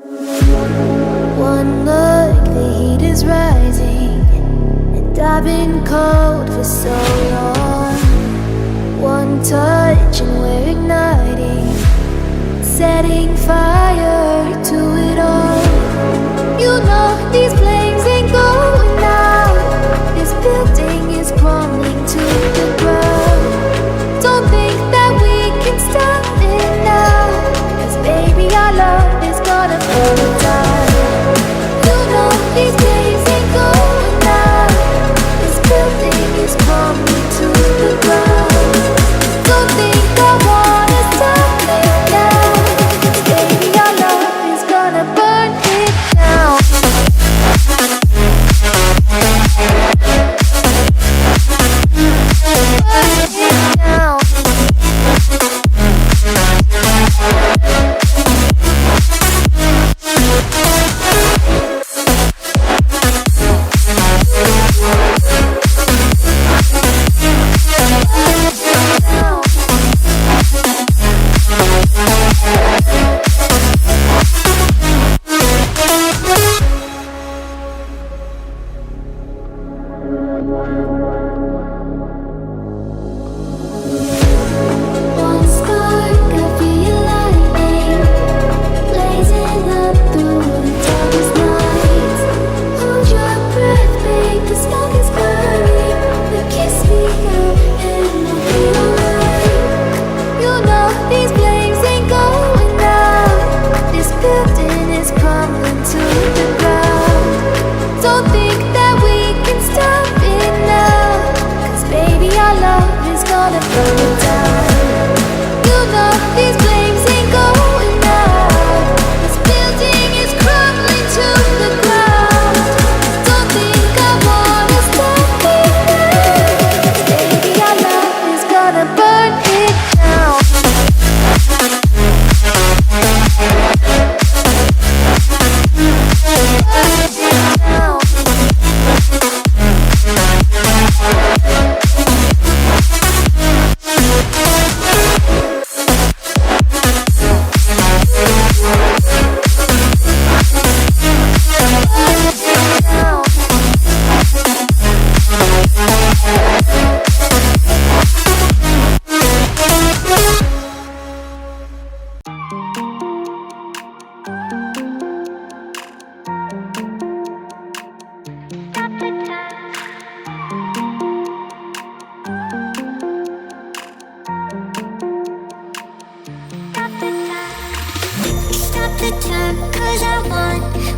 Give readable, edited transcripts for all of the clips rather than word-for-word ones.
One look, the heat is rising, and I've been cold for so long. One touch and we're igniting, setting fire to it all. You know these flames ain't going out. This building is crumbling to the ground. Don't think that we can stop it now, 'cause baby our love is gonna burn it down. You know these flames ain't going out. This building is crumbling to the ground. Don't think I wanna stop it now, 'cause baby our love is gonna burn it down.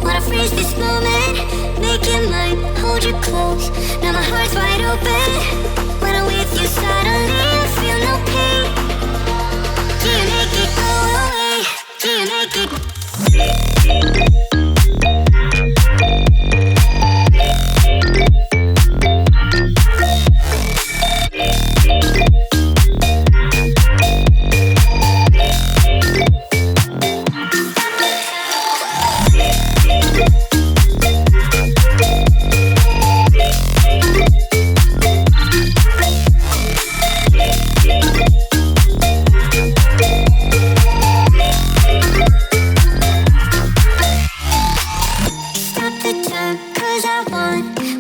Wanna freeze this moment, make it mine, hold you close. Now my heart's wide open. When I'm with you suddenly I feel no pain. Do you make it go away? Do you make it?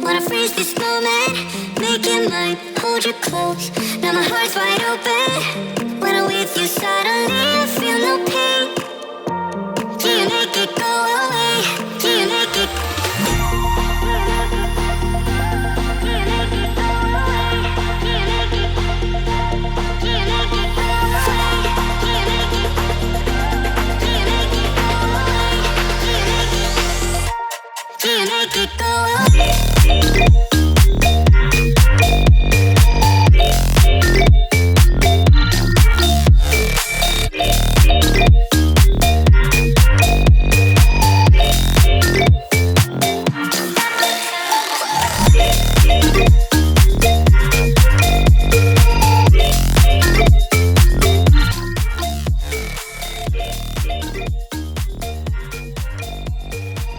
Wanna freeze this moment, make it mine, hold you close. Now my heart's wide open.